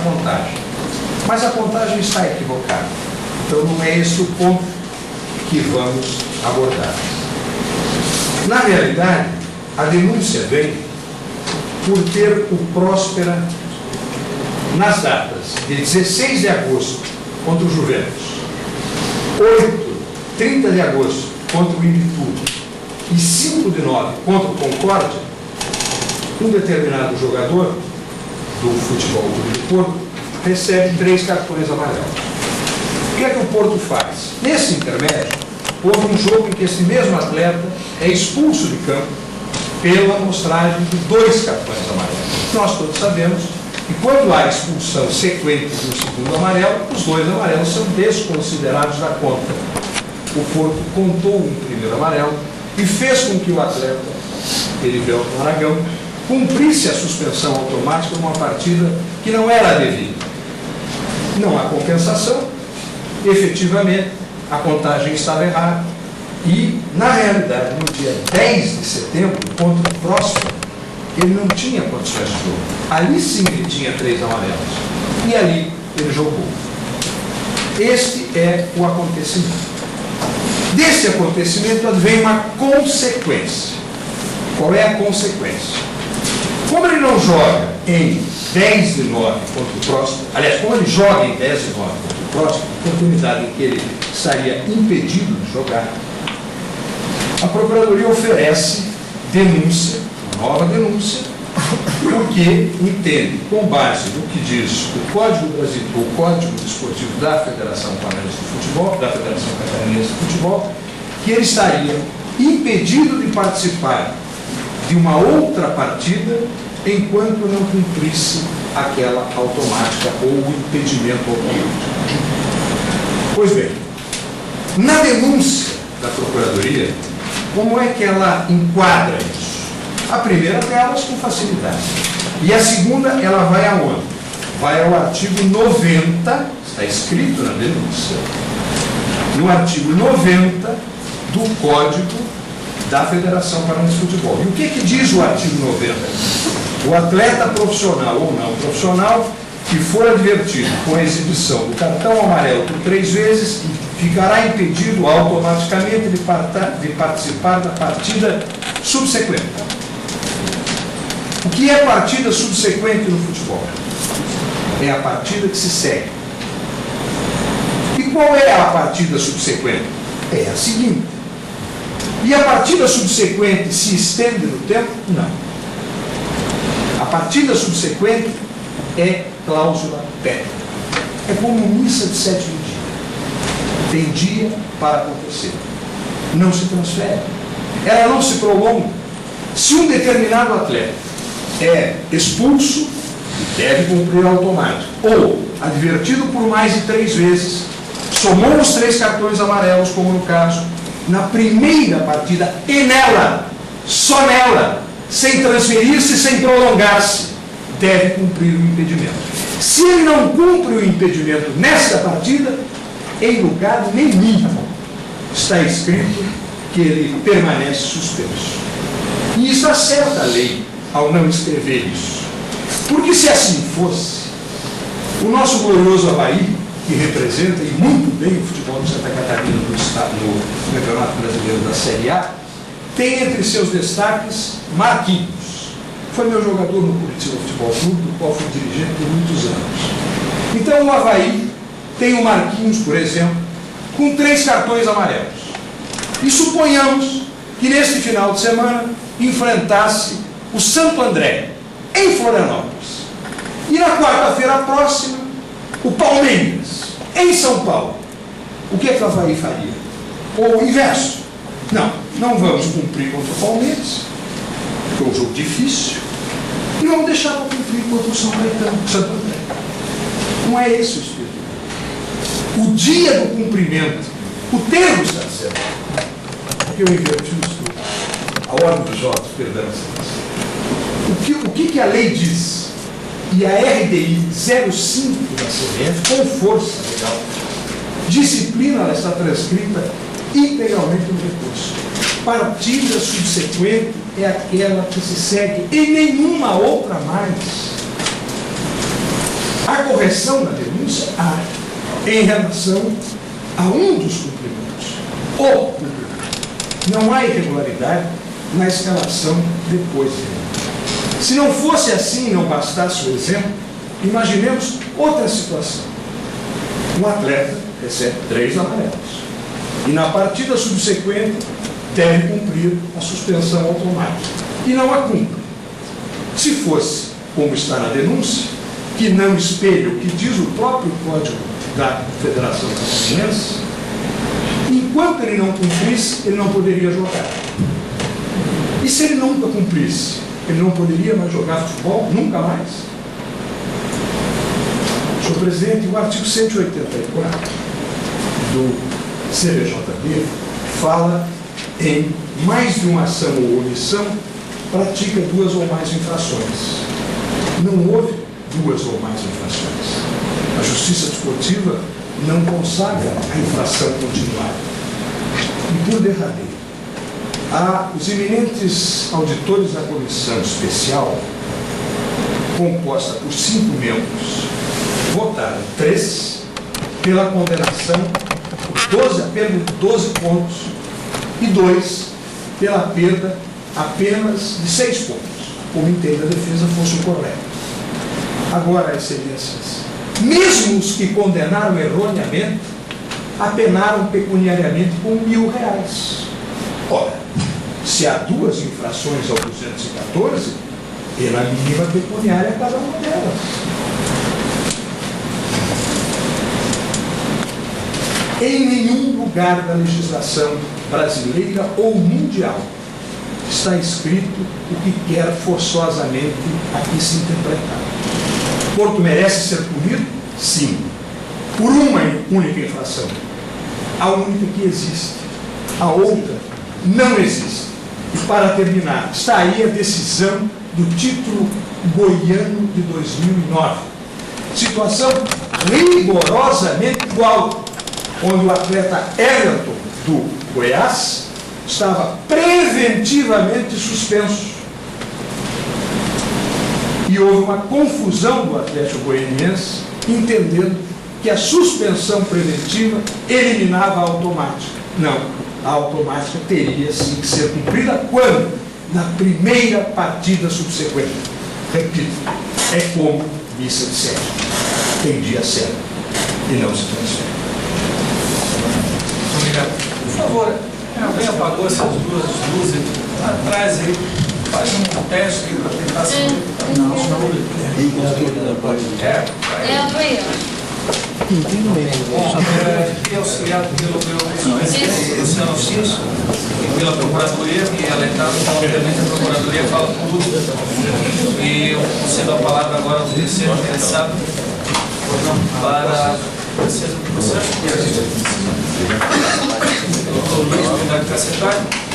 contagem. Mas a contagem está equivocada. Então não é esse o ponto que vamos abordar. Na realidade, a denúncia vem por ter o Próspera nas datas de 16 de agosto contra o Juventus, 30 de agosto contra o Imbituba e 5 de nove contra o Concórdia, um determinado jogador do Futebol Clube do Porto recebe 3 cartões amarelos. O que é que o Porto faz? Nesse intermédio, houve um jogo em que esse mesmo atleta é expulso de campo pela amostragem de 2 cartões amarelos. Nós todos sabemos que quando há expulsão sequente do segundo amarelo, os 2 amarelos são desconsiderados da conta. O Porto contou um primeiro amarelo e fez com que o atleta, Heriberto Aragão, cumprisse a suspensão automática numa partida que não era devida. Não há compensação, efetivamente, a contagem estava errada e, na realidade, no dia 10 de setembro, contra o Próspera, ele não tinha condições de jogo. Ali sim ele tinha 3 amarelos. E ali ele jogou. Este é o acontecimento. Desse acontecimento advém uma consequência. Qual é a consequência? Como ele não joga em 10 de 9 contra o Próspera, aliás, como ele joga em 10 de 9 contra o Próspera, oportunidade em que ele estaria impedido de jogar, a Procuradoria oferece denúncia, uma nova denúncia, porque entende, com base no que diz o Código Brasil, o Código Desportivo da Federação Paranaense de Futebol, da Federação Catarinense de Futebol, que ele estaria impedido de participar de uma outra partida enquanto não cumprisse aquela automática ou o impedimento automático. Pois bem, na denúncia da Procuradoria, como é que ela enquadra isso? A primeira delas com facilidade. E a segunda, ela vai aonde? Vai ao artigo 90, está escrito na denúncia, no artigo 90 do Código da Federação Paranaense de Futebol. E o que diz o artigo 90? O atleta profissional ou não profissional que for advertido com a exibição do cartão amarelo por 3 vezes ficará impedido automaticamente de participar da partida subsequente. O que é partida subsequente no futebol? É a partida que se segue. E qual é a partida subsequente? É a seguinte. E a partida subsequente se estende no tempo? Não. A partida subsequente é cláusula pétrea. É como missa de 7º dia. Tem dia para acontecer. Não se transfere. Ela não se prolonga. Se um determinado atleta é expulso, deve cumprir automático, ou advertido por mais de 3 vezes, somou os 3 cartões amarelos, como no caso, na primeira partida, e nela, só nela, sem transferir-se, sem prolongar-se, deve cumprir o impedimento. Se ele não cumpre o impedimento nesta partida, em lugar nenhum está escrito que ele permanece suspenso. E isso acerta a lei ao não escrever isso. Porque se assim fosse, o nosso glorioso Avaí, que representa e muito bem o futebol de Santa Catarina no Campeonato Brasileiro da Série A, tem entre seus destaques Marquinhos. Foi meu jogador no Curitiba Futebol Clube, do qual fui dirigente por muitos anos. Então o Avaí tem o Marquinhos, por exemplo, com 3 cartões amarelos. E suponhamos que neste final de semana enfrentasse o Santo André, em Florianópolis. E na quarta-feira próxima, o Palmeiras, em São Paulo. O que é que o Avaí faria? Ou o inverso? Não vamos cumprir contra o Palmeiras, que é um jogo difícil, e vamos deixar para cumprir contra o São Caetano, Santo André. Não é esse o espírito. O dia do cumprimento, o termo está certo. Porque eu inverti o estudo. A ordem dos jogos, perdão. O que a lei diz? E a RDI 05 da CBF, com força legal, disciplina, ela está transcrita integralmente no recurso. Partida subsequente é aquela que se segue e nenhuma outra mais. A correção na denúncia há em relação a um dos cumprimentos, o cumprimento. Não há irregularidade na escalação depois dele. Se não fosse assim, não bastasse o exemplo, imaginemos outra situação. Um atleta recebe 3 amarelos e na partida subsequente deve cumprir a suspensão automática e não a cumpre. Se fosse, como está na denúncia, que não espelha o que diz o próprio Código da Federação Catarinense, enquanto ele não cumprisse, ele não poderia jogar. E se ele nunca cumprisse, ele não poderia mais jogar futebol? Nunca mais? Senhor presidente, o artigo 184 do CBJB fala em mais de uma ação ou omissão, pratica 2 ou mais infrações. Não houve 2 ou mais infrações. A Justiça Desportiva não consagra a infração continuada. E por derradeiro, os eminentes auditores da comissão especial, composta por 5 membros, votaram 3 pela condenação apenas de 12 pontos e 2 pela perda apenas de 6 pontos, como entende a defesa fosse o correto. Agora, excelências, mesmo os que condenaram erroneamente, apenaram pecuniariamente com R$1.000. Ora, se há 2 infrações ao 214, pela mínima pecuniária cada uma delas. Em nenhum lugar da legislação brasileira ou mundial está escrito o que quer forçosamente aqui se interpretar. Porto merece ser punido? Sim. Por uma única infração. A única que existe. A outra não existe. E para terminar, está aí a decisão do título goiano de 2009. Situação rigorosamente igual, onde o atleta Everton, do Goiás, estava preventivamente suspenso. E houve uma confusão do Atlético Goianiense, entendendo que a suspensão preventiva eliminava a automática. Não, a automática teria sim que ser cumprida quando? Na primeira partida subsequente. Repito, é como missa de sério. Tem dia certo e não se transfere. Obrigado. Por favor, alguém apagou essas 2 luzes atrás aí? Faz um teste para tentar se... Não, é auxiliado pelo meu presidente, Luciano Assis, e pela Procuradoria, que alertado, obviamente a Procuradoria fala tudo. E eu concedo a palavra agora ao terceiro interessado para o processo. Doutor Luiz, unidade carcerária.